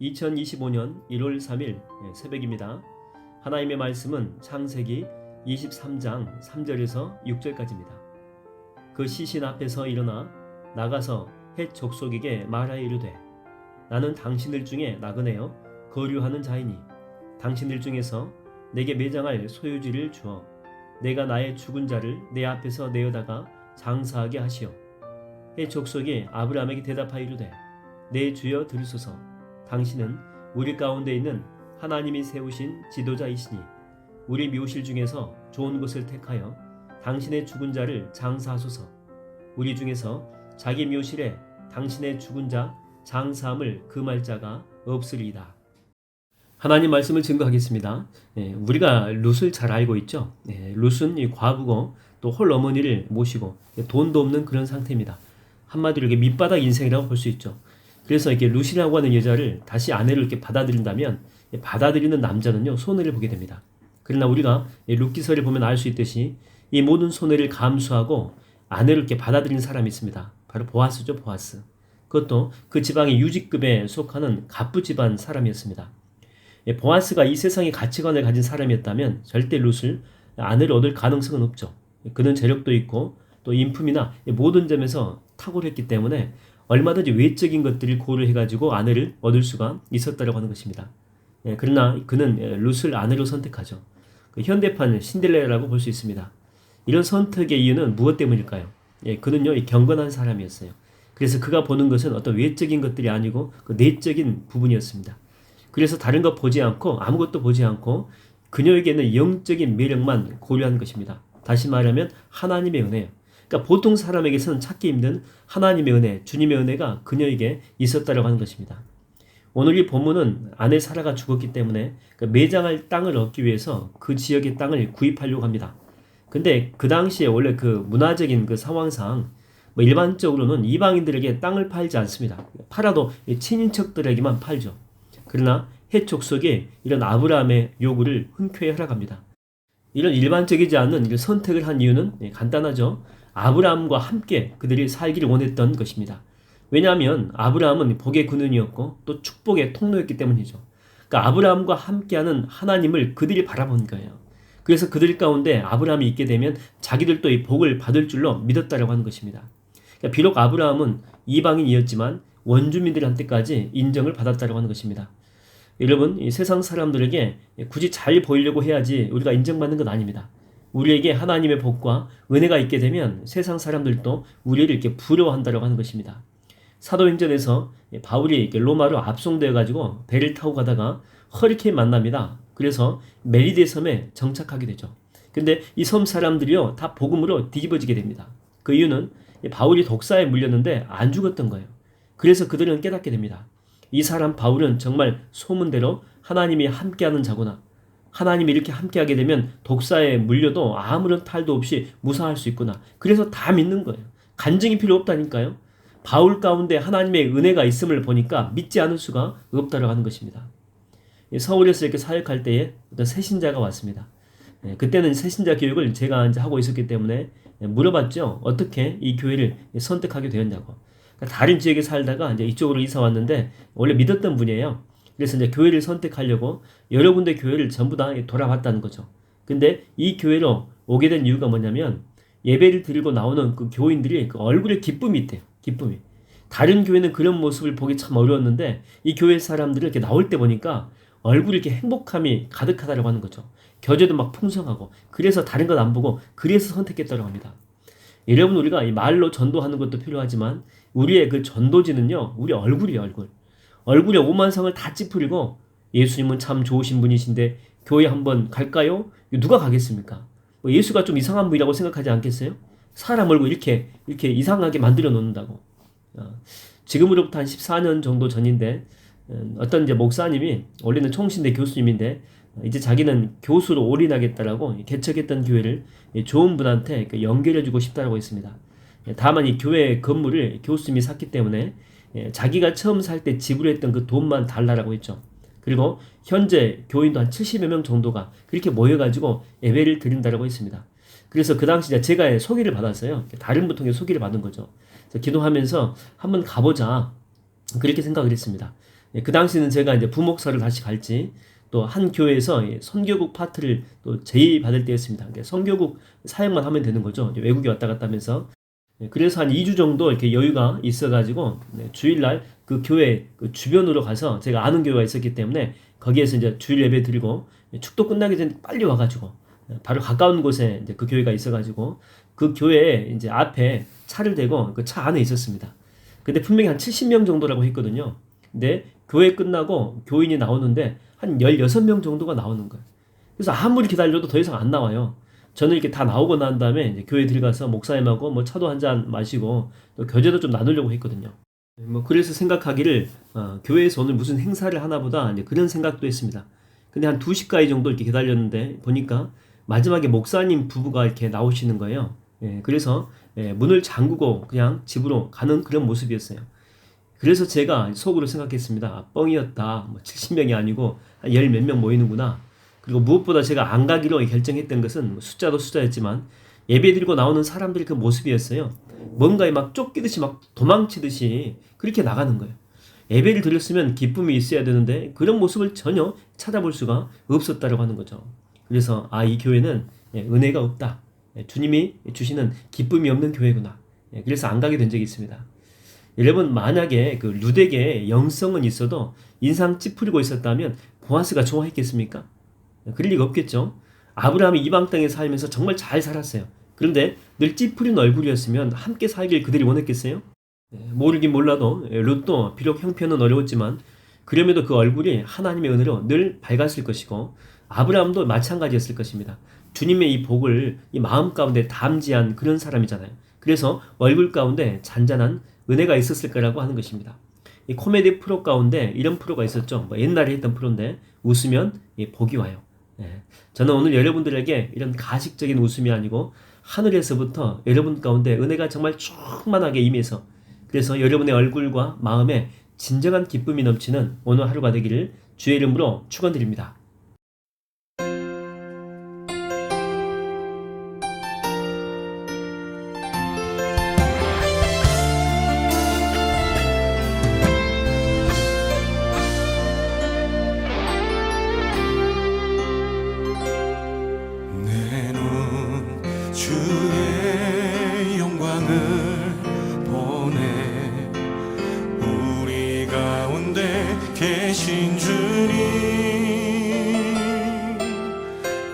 2025년 1월 3일 새벽입니다. 하나님의 말씀은 창세기 23장 3절에서 6절까지입니다. 그 시신 앞에서 일어나 나가서 헷 족속에게 말하여 이르되 나는 당신들 중에 나그네요 거류하는 자이니 당신들 중에서 내게 매장할 소유지를 주어 내가 나의 죽은 자를 내 앞에서 내어다가 장사하게 하시오. 헷 족속이 아브라함에게 대답하여 이르되 내 주여 들으소서 당신은 우리 가운데 있는 하나님이 세우신 지도자이시니 우리 묘실 중에서 좋은 곳을 택하여 당신의 죽은 자를 장사하소서. 우리 중에서 자기 묘실에 당신의 죽은 자 장사함을 금할 자가 없으리이다. 하나님 말씀을 증거하겠습니다. 우리가 룻을 잘 알고 있죠. 룻은 이 과부고 또 홀어머니를 모시고 돈도 없는 그런 상태입니다. 한마디로 이게 밑바닥 인생이라고 볼 수 있죠. 그래서 이렇게 룻이라고 하는 여자를 다시 아내를 이렇게 받아들인다면 받아들이는 남자는요 손해를 보게 됩니다. 그러나 우리가 룻기서를 보면 알 수 있듯이 이 모든 손해를 감수하고 아내를 이렇게 받아들이는 사람이 있습니다. 바로 보아스죠, 보아스. 그것도 그 지방의 유직급에 속하는 갑부 집안 사람이었습니다. 보아스가 이 세상의 가치관을 가진 사람이었다면 절대 룻을 아내를 얻을 가능성은 없죠. 그는 재력도 있고 또 인품이나 모든 점에서 탁월했기 때문에 얼마든지 외적인 것들을 고려해가지고 아내를 얻을 수가 있었다고 하는 것입니다. 그러나 그는 룻을 아내로 선택하죠. 현대판 신데렐라라고 볼 수 있습니다. 이런 선택의 이유는 무엇 때문일까요? 그는요 경건한 사람이었어요. 그래서 그가 보는 것은 어떤 외적인 것들이 아니고 그 내적인 부분이었습니다. 그래서 다른 것 보지 않고 아무것도 보지 않고 그녀에게는 영적인 매력만 고려한 것입니다. 다시 말하면 하나님의 은혜예요. 그러니까 보통 사람에게서는 찾기 힘든 하나님의 은혜, 주님의 은혜가 그녀에게 있었다고 하는 것입니다. 오늘 이 본문은 아내 사라가 죽었기 때문에 그 매장할 땅을 얻기 위해서 그 지역의 땅을 구입하려고 합니다. 근데 그 당시에 원래 그 문화적인 그 상황상 일반적으로는 이방인들에게 땅을 팔지 않습니다. 팔아도 친인척들에게만 팔죠. 그러나 헷 족속이 이런 아브라함의 요구를 흔쾌히 허락합니다. 이런 일반적이지 않은 이런 선택을 한 이유는 간단하죠. 아브라함과 함께 그들이 살기를 원했던 것입니다. 왜냐하면 아브라함은 복의 근원이었고 또 축복의 통로였기 때문이죠. 그러니까 아브라함과 함께하는 하나님을 그들이 바라본 거예요. 그래서 그들 가운데 아브라함이 있게 되면 자기들도 이 복을 받을 줄로 믿었다라고 하는 것입니다. 그러니까 비록 아브라함은 이방인이었지만 원주민들한테까지 인정을 받았다라고 하는 것입니다. 여러분, 이 세상 사람들에게 굳이 잘 보이려고 해야지 우리가 인정받는 건 아닙니다. 우리에게 하나님의 복과 은혜가 있게 되면 세상 사람들도 우리를 이렇게 부러워한다고 하는 것입니다. 사도행전에서 바울이 로마로 압송되어 가지고 배를 타고 가다가 허리케인 만납니다. 그래서 메리데 섬에 정착하게 되죠. 근데 이 섬 사람들이요 다 복음으로 뒤집어지게 됩니다. 그 이유는 바울이 독사에 물렸는데 안 죽었던 거예요. 그래서 그들은 깨닫게 됩니다. 이 사람 바울은 정말 소문대로 하나님이 함께하는 자구나. 하나님이 이렇게 함께하게 되면 독사에 물려도 아무런 탈도 없이 무사할 수 있구나. 그래서 다 믿는 거예요. 간증이 필요 없다니까요. 바울 가운데 하나님의 은혜가 있음을 보니까 믿지 않을 수가 없다고 하는 것입니다. 서울에서 이렇게 사역할 때에 어떤 새신자가 왔습니다. 그때는 새신자 교육을 제가 이제 하고 있었기 때문에 물어봤죠. 어떻게 이 교회를 선택하게 되었냐고. 다른 지역에 살다가 이제 이쪽으로 이사 왔는데 원래 믿었던 분이에요. 그래서 이제 교회를 선택하려고 여러 군데 교회를 전부 다 돌아봤다는 거죠. 근데 이 교회로 오게 된 이유가 뭐냐면 예배를 드리고 나오는 그 교인들이 그 얼굴에 기쁨이 있대요. 기쁨이. 다른 교회는 그런 모습을 보기 참 어려웠는데 이 교회 사람들을 이렇게 나올 때 보니까 얼굴에 이렇게 행복함이 가득하다고 하는 거죠. 겨제도 막 풍성하고 그래서 다른 것 안 보고 그래서 선택했다고 합니다. 여러분 우리가 이 말로 전도하는 것도 필요하지만 우리의 그 전도지는요 우리 얼굴이에요. 얼굴에 오만상을 다 찌푸리고 예수님은 참 좋으신 분이신데 교회 한번 갈까요? 누가 가겠습니까? 예수가 좀 이상한 분이라고 생각하지 않겠어요? 사람 얼굴 이렇게 이상하게 만들어 놓는다고. 지금으로부터 한 14년 정도 전인데 어떤 이제 목사님이 원래는 총신대 교수님인데 이제 자기는 교수로 올인하겠다라고 개척했던 교회를 좋은 분한테 연결해주고 싶다라고 했습니다. 다만 이 교회 건물을 교수님이 샀기 때문에 자기가 처음 살 때 지불했던 그 돈만 달라라고 했죠. 그리고 현재 교인도 한 70여 명 정도가 그렇게 모여가지고 예배를 드린다라고 했습니다. 그래서 그 당시 제가 소개를 받았어요. 다른 분 통해 소개를 받은 거죠. 그래서 기도하면서 한번 가보자 그렇게 생각을 했습니다. 그 당시는 제가 이제 부목사를 다시 갈지 또 한 교회에서 선교국 파트를 또 제의받을 때였습니다. 선교국 사역만 하면 되는 거죠. 외국에 왔다 갔다 하면서. 그래서 한 2주 정도 이렇게 여유가 있어가지고 주일날 그 교회 그 주변으로 가서 제가 아는 교회가 있었기 때문에 거기에서 이제 주일 예배 드리고 축도 끝나기 전에 빨리 와가지고 바로 가까운 곳에 이제 그 교회가 있어가지고 그 교회 이제 앞에 차를 대고 그 차 안에 있었습니다. 근데 분명히 한 70명 정도라고 했거든요. 근데 교회 끝나고 교인이 나오는데 한 16명 정도가 나오는 거예요. 그래서 아무리 기다려도 더 이상 안 나와요. 저는 이렇게 다 나오고 난 다음에 이제 교회 들어가서 목사님하고 뭐 차도 한 잔 마시고 또 교제도 좀 나누려고 했거든요. 뭐 그래서 생각하기를 교회에서 오늘 무슨 행사를 하나 보다 이제 그런 생각도 했습니다. 근데 한 2시까지 정도 이렇게 기다렸는데 보니까 마지막에 목사님 부부가 이렇게 나오시는 거예요. 그래서 문을 잠그고 그냥 집으로 가는 그런 모습이었어요. 그래서 제가 속으로 생각했습니다. 뻥이었다. 뭐 70명이 아니고 한 열 몇 명 모이는구나. 그리고 무엇보다 제가 안 가기로 결정했던 것은 숫자도 숫자였지만 예배 드리고 나오는 사람들의 그 모습이었어요. 뭔가에 막 쫓기듯이 막 도망치듯이 그렇게 나가는 거예요. 예배를 드렸으면 기쁨이 있어야 되는데 그런 모습을 전혀 찾아볼 수가 없었다고 하는 거죠. 그래서 이 교회는 은혜가 없다. 주님이 주시는 기쁨이 없는 교회구나. 그래서 안 가게 된 적이 있습니다. 여러분 만약에 그 루덱의 영성은 있어도 인상 찌푸리고 있었다면 보아스가 좋아했겠습니까? 그럴 리가 없겠죠. 아브라함이 이방 땅에 살면서 정말 잘 살았어요. 그런데 늘 찌푸린 얼굴이었으면 함께 살길 그들이 원했겠어요? 모르긴 몰라도 룻도 비록 형편은 어려웠지만 그럼에도 그 얼굴이 하나님의 은혜로 늘 밝았을 것이고 아브라함도 마찬가지였을 것입니다. 주님의 이 복을 이 마음 가운데 담지한 그런 사람이잖아요. 그래서 얼굴 가운데 잔잔한 은혜가 있었을 거라고 하는 것입니다. 이 코미디 프로 가운데 이런 프로가 있었죠. 뭐 옛날에 했던 프로인데 웃으면 복이 와요. 저는 오늘 여러분들에게 이런 가식적인 웃음이 아니고 하늘에서부터 여러분 가운데 은혜가 정말 충만하게 임해서 그래서 여러분의 얼굴과 마음에 진정한 기쁨이 넘치는 오늘 하루가 되기를 주의 이름으로 축원드립니다. 주의 영광을 보내 우리 가운데 계신 주님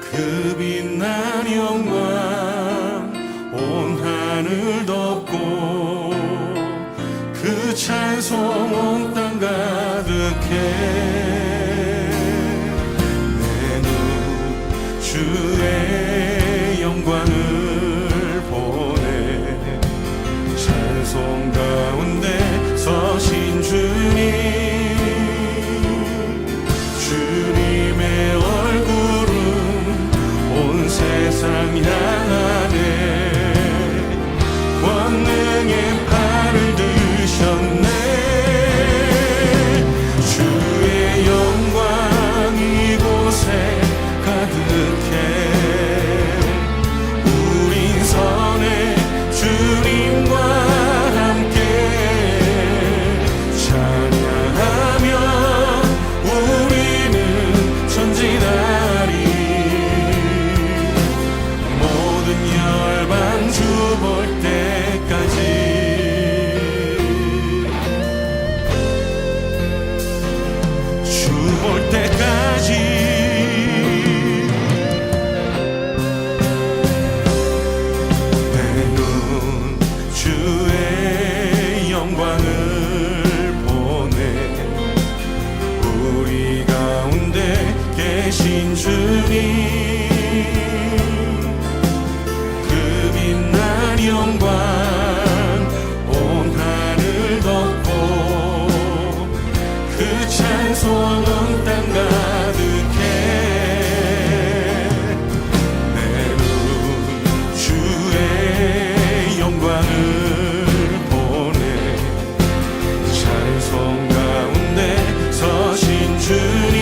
그 빛난 영광 온 하늘 덮고 그 찬송 온 땅 가득해 내 눈 주의 영광을 보내 찬송 가운데 서신 주님 주님의 얼굴은 온 세상 향하네 권능의 팔을 드셨네 주의 영광 이곳에 가득해 주님과 함께 찬양하며 우리는 전진하리 모든 열방 주 볼 때까지 주 볼 때까지 주의 영광을 보내 우리 가운데 계신 주님 그 빛난 영광 온 하늘 덮고 그 찬송 온 땅 가득해 내 눈 주의 영광을 서신 주님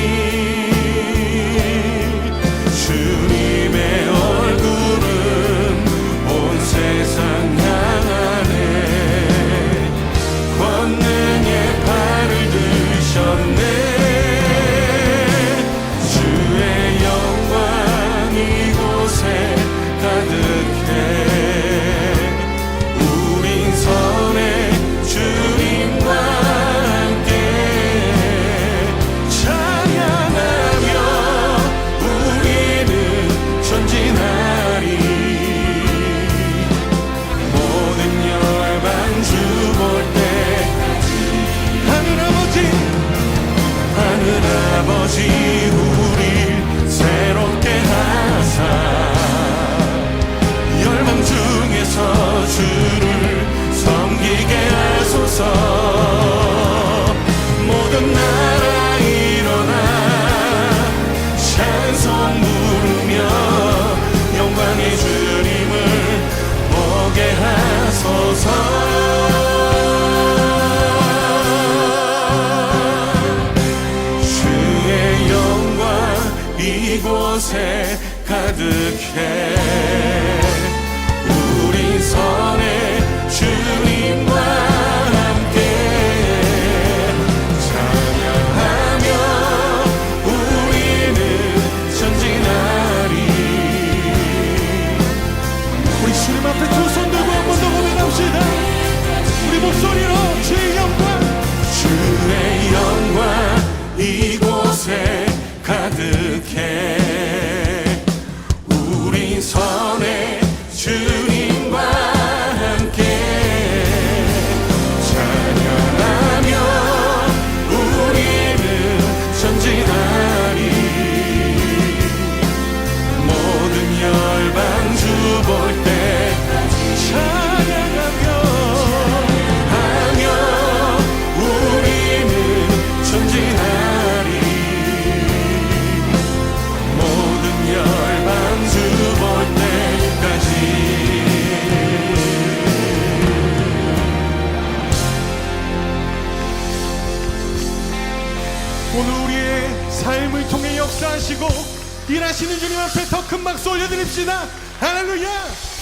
주님의 얼굴은 온 세상 향하네 권능의 팔을 드셨네 아버지 우릴 새롭게 하사 열방 중에서 주를 섬기게 하소서. 모든 나라 일어나 찬송 부르며 영광의 주님을 보게 하소서. 주의 영광 이곳에 가득해 우리 선에 주님과 함께 찬양하며 우리는 전진하리. 우리 주님 앞에 두 손 들고 한 번 더 고백합시다. 우리 목소리로 주의 영광, 주의 영광 이곳에 가득해 우리 선에 주님과 함께 찬양하며 우리는 전진하리. 모든 열방 주 볼 때까지 찬양하며 우리는 전진하리. 모든 열방 주 볼 때까지. 오늘 우리의 삶을 통해 역사하시고 일하시는 주님 앞에 더 큰 박수 올려드립시다. 할렐루야.